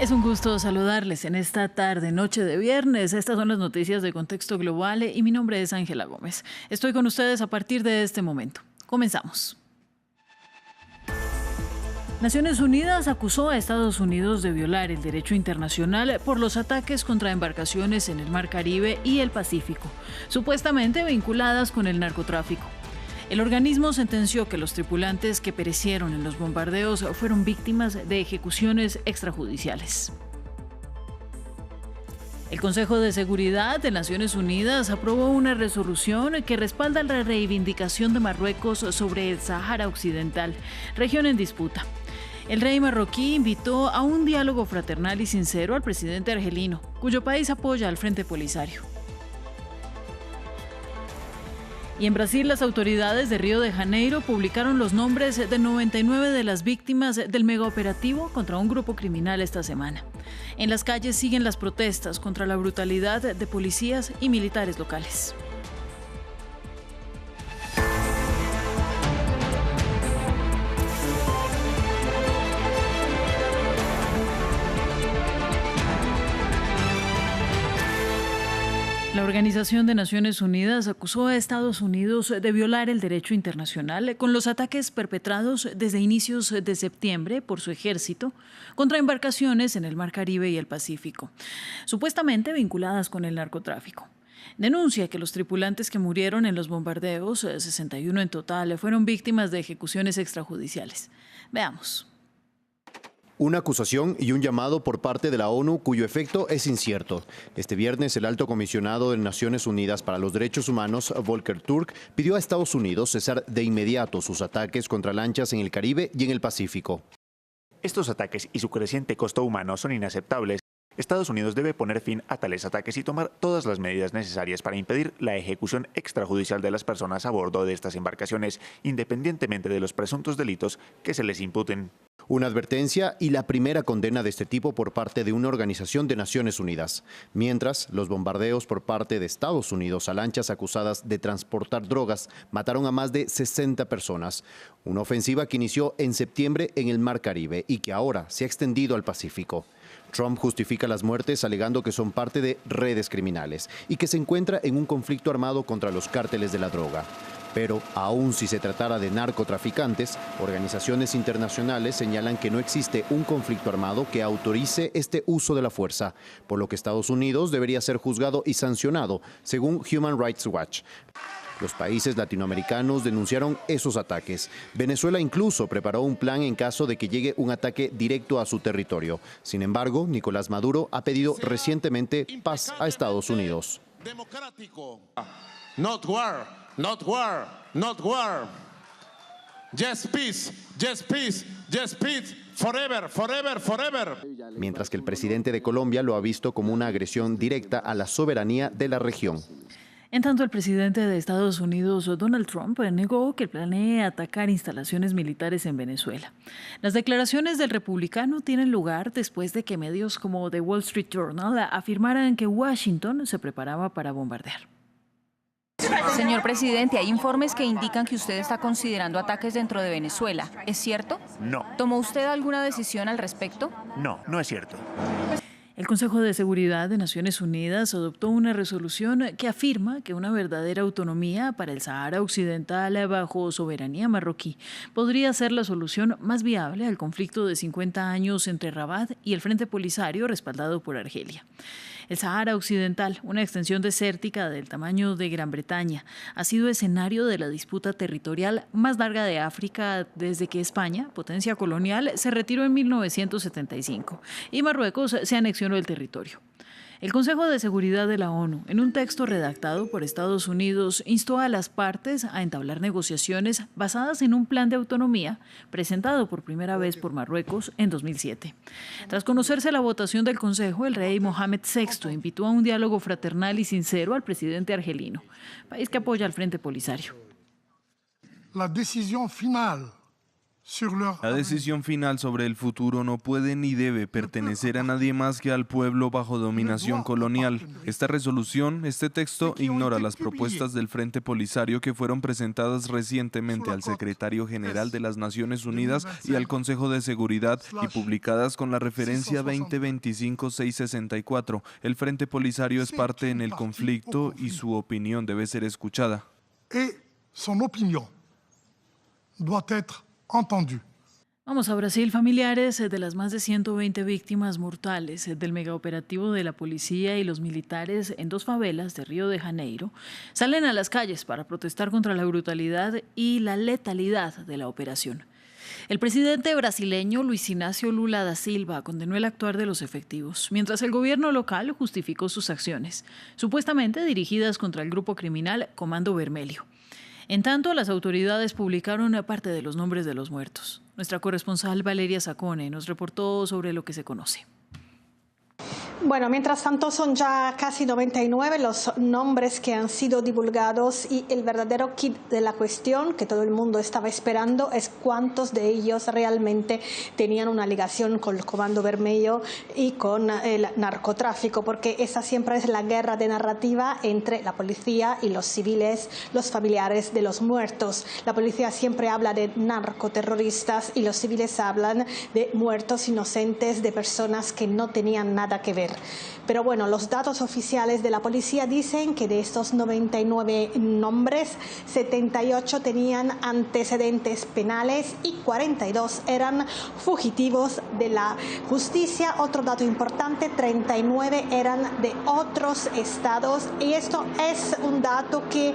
Es un gusto saludarles en esta tarde, noche de viernes. Estas son las noticias de Contexto Global y mi nombre es Ángela Gómez. Estoy con ustedes a partir de este momento. Comenzamos. Naciones Unidas acusó a Estados Unidos de violar el derecho internacional por los ataques contra embarcaciones en el Mar Caribe y el Pacífico, supuestamente vinculadas con el narcotráfico. El organismo sentenció que los tripulantes que perecieron en los bombardeos fueron víctimas de ejecuciones extrajudiciales. El Consejo de Seguridad de Naciones Unidas aprobó una resolución que respalda la reivindicación de Marruecos sobre el Sáhara Occidental, región en disputa. El rey marroquí invitó a un diálogo fraternal y sincero al presidente argelino, cuyo país apoya al Frente Polisario. Y en Brasil, las autoridades de Río de Janeiro publicaron los nombres de 99 de las víctimas del megaoperativo contra un grupo criminal esta semana. En las calles siguen las protestas contra la brutalidad de policías y militares locales. La Organización de Naciones Unidas acusó a Estados Unidos de violar el derecho internacional con los ataques perpetrados desde inicios de septiembre por su ejército contra embarcaciones en el Mar Caribe y el Pacífico, supuestamente vinculadas con el narcotráfico. Denuncia que los tripulantes que murieron en los bombardeos, 61 en total, fueron víctimas de ejecuciones extrajudiciales. Veamos. Una acusación y un llamado por parte de la ONU cuyo efecto es incierto. Este viernes, el alto comisionado de Naciones Unidas para los Derechos Humanos, Volker Turk, pidió a Estados Unidos cesar de inmediato sus ataques contra lanchas en el Caribe y en el Pacífico. Estos ataques y su creciente costo humano son inaceptables. Estados Unidos debe poner fin a tales ataques y tomar todas las medidas necesarias para impedir la ejecución extrajudicial de las personas a bordo de estas embarcaciones, independientemente de los presuntos delitos que se les imputen. Una advertencia y la primera condena de este tipo por parte de una organización de Naciones Unidas. Mientras, los bombardeos por parte de Estados Unidos a lanchas acusadas de transportar drogas mataron a más de 60 personas. Una ofensiva que inició en septiembre en el Mar Caribe y que ahora se ha extendido al Pacífico. Trump justifica las muertes alegando que son parte de redes criminales y que se encuentra en un conflicto armado contra los cárteles de la droga. Pero, aun si se tratara de narcotraficantes, organizaciones internacionales señalan que no existe un conflicto armado que autorice este uso de la fuerza, por lo que Estados Unidos debería ser juzgado y sancionado, según Human Rights Watch. Los países latinoamericanos denunciaron esos ataques. Venezuela incluso preparó un plan en caso de que llegue un ataque directo a su territorio. Sin embargo, Nicolás Maduro ha pedido recientemente paz a Estados Unidos. Democrático. Not war, not war, not war. Just peace, just peace, just peace. Forever, forever, forever. Mientras que el presidente de Colombia lo ha visto como una agresión directa a la soberanía de la región. En tanto, el presidente de Estados Unidos, Donald Trump, negó que planee atacar instalaciones militares en Venezuela. Las declaraciones del republicano tienen lugar después de que medios como The Wall Street Journal afirmaran que Washington se preparaba para bombardear. Señor presidente, hay informes que indican que usted está considerando ataques dentro de Venezuela. ¿Es cierto? No. ¿Tomó usted alguna decisión al respecto? No, no es cierto. El Consejo de Seguridad de Naciones Unidas adoptó una resolución que afirma que una verdadera autonomía para el Sáhara Occidental bajo soberanía marroquí podría ser la solución más viable al conflicto de 50 años entre Rabat y el Frente Polisario respaldado por Argelia. El Sáhara Occidental, una extensión desértica del tamaño de Gran Bretaña, ha sido escenario de la disputa territorial más larga de África desde que España, potencia colonial, se retiró en 1975 y Marruecos se anexionó el territorio. El Consejo de Seguridad de la ONU, en un texto redactado por Estados Unidos, instó a las partes a entablar negociaciones basadas en un plan de autonomía presentado por primera vez por Marruecos en 2007. Tras conocerse la votación del Consejo, el rey Mohamed VI invitó a un diálogo fraternal y sincero al presidente argelino, país que apoya al Frente Polisario. La decisión final La decisión final sobre el futuro no puede ni debe pertenecer a nadie más que al pueblo bajo dominación colonial. Esta resolución, este texto, ignora las propuestas del Frente Polisario que fueron presentadas recientemente al Secretario General de las Naciones Unidas y al Consejo de Seguridad y publicadas con la referencia 2025-664. El Frente Polisario es parte en el conflicto y su opinión debe ser escuchada. Vamos a Brasil. Familiares de las más de 120 víctimas mortales del megaoperativo de la policía y los militares en 2 favelas de Río de Janeiro salen a las calles para protestar contra la brutalidad y la letalidad de la operación. El presidente brasileño Luis Inácio Lula da Silva condenó el actuar de los efectivos, mientras el gobierno local justificó sus acciones, supuestamente dirigidas contra el grupo criminal Comando Vermelho. En tanto, las autoridades publicaron parte de los nombres de los muertos. Nuestra corresponsal Valeria Sacone nos reportó sobre lo que se conoce. Bueno, mientras tanto son ya casi 99 los nombres que han sido divulgados y el verdadero kit de la cuestión que todo el mundo estaba esperando es cuántos de ellos realmente tenían una ligación con el Comando Vermelho y con el narcotráfico, porque esa siempre es la guerra de narrativa entre la policía y los civiles, los familiares de los muertos. La policía siempre habla de narcoterroristas y los civiles hablan de muertos inocentes, de personas que no tenían nada que ver. Pero bueno, los datos oficiales de la policía dicen que de estos 99 nombres, 78 tenían antecedentes penales y 42 eran fugitivos de la justicia. Otro dato importante, 39 eran de otros estados, y esto es un dato que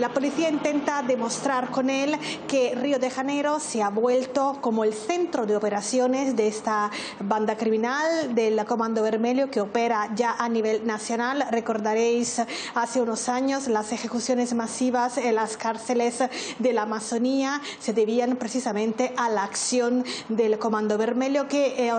la policía intenta demostrar con él, que Río de Janeiro se ha vuelto como el centro de operaciones de esta banda criminal del Comando Vermelho, que opera ya a nivel nacional. Recordaréis hace unos años las ejecuciones masivas en las cárceles de la Amazonía se debían precisamente a la acción del Comando Vermelho, que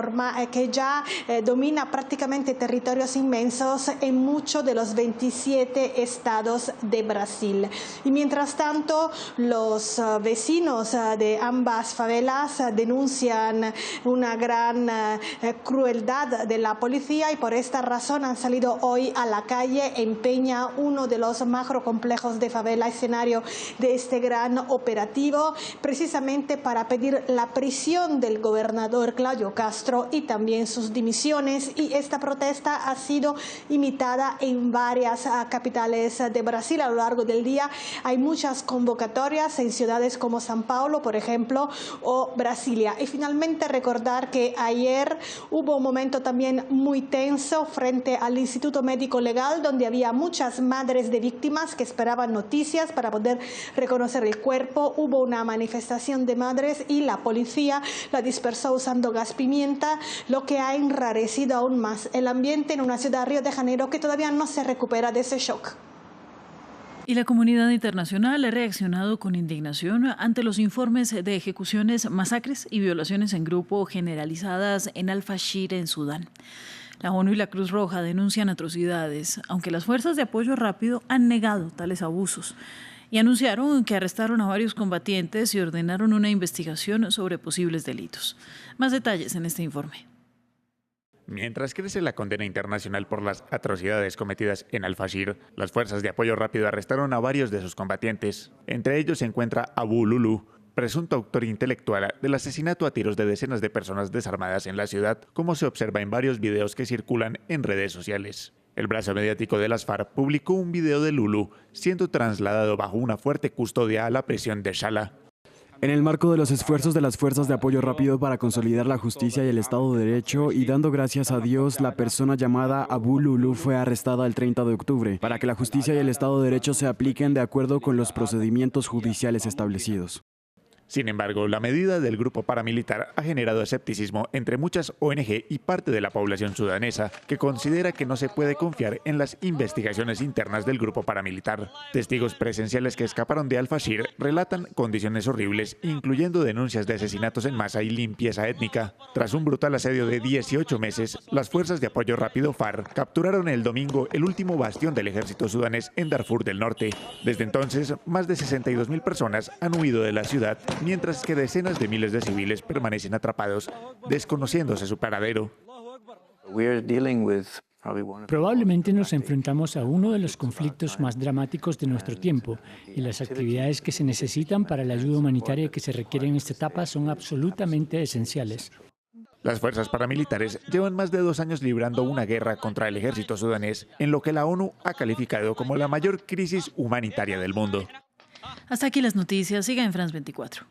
ya domina prácticamente territorios inmensos en muchos de los 27 estados de Brasil. Y mientras tanto, los vecinos de ambas favelas denuncian una gran crueldad de la policía, y por esta razón han salido hoy a la calle en Peña, uno de los macrocomplejos de favela, escenario de este gran operativo, precisamente para pedir la prisión del gobernador Cláudio Castro y también sus dimisiones. Y esta protesta ha sido imitada en varias capitales de Brasil a lo largo del día. Hay muchas convocatorias en ciudades como São Paulo, por ejemplo, o Brasilia. Y finalmente recordar que ayer hubo un momento también muy tenso frente al Instituto Médico Legal, donde había muchas madres de víctimas que esperaban noticias para poder reconocer el cuerpo. Hubo una manifestación de madres y la policía la dispersó usando gas pimienta, lo que ha enrarecido aún más el ambiente en una ciudad, Río de Janeiro, que todavía no se recupera de ese shock. Y la comunidad internacional ha reaccionado con indignación ante los informes de ejecuciones, masacres y violaciones en grupo generalizadas en Al-Fashir, en Sudán. La ONU y la Cruz Roja denuncian atrocidades, aunque las fuerzas de apoyo rápido han negado tales abusos y anunciaron que arrestaron a varios combatientes y ordenaron una investigación sobre posibles delitos. Más detalles en este informe. Mientras crece la condena internacional por las atrocidades cometidas en Al-Fashir, las fuerzas de apoyo rápido arrestaron a varios de sus combatientes. Entre ellos se encuentra Abu Lulu, presunto autor intelectual del asesinato a tiros de decenas de personas desarmadas en la ciudad, como se observa en varios videos que circulan en redes sociales. El brazo mediático de las FARC publicó un video de Lulu siendo trasladado bajo una fuerte custodia a la prisión de Shala. En el marco de los esfuerzos de las fuerzas de apoyo rápido para consolidar la justicia y el Estado de Derecho, y dando gracias a Dios, la persona llamada Abu Lulu fue arrestada el 30 de octubre, para que la justicia y el Estado de Derecho se apliquen de acuerdo con los procedimientos judiciales establecidos. Sin embargo, la medida del grupo paramilitar ha generado escepticismo entre muchas ONG y parte de la población sudanesa, que considera que no se puede confiar en las investigaciones internas del grupo paramilitar. Testigos presenciales que escaparon de Al-Fashir relatan condiciones horribles, incluyendo denuncias de asesinatos en masa y limpieza étnica. Tras un brutal asedio de 18 meses, las fuerzas de apoyo rápido FARC capturaron el domingo el último bastión del ejército sudanés en Darfur del Norte. Desde entonces, más de 62.000 personas han huido de la ciudad mientras que decenas de miles de civiles permanecen atrapados, desconociéndose su paradero. Probablemente nos enfrentamos a uno de los conflictos más dramáticos de nuestro tiempo y las actividades que se necesitan para la ayuda humanitaria que se requiere en esta etapa son absolutamente esenciales. Las fuerzas paramilitares llevan más de 2 años librando una guerra contra el ejército sudanés en lo que la ONU ha calificado como la mayor crisis humanitaria del mundo. Hasta aquí las noticias. Siga en France 24.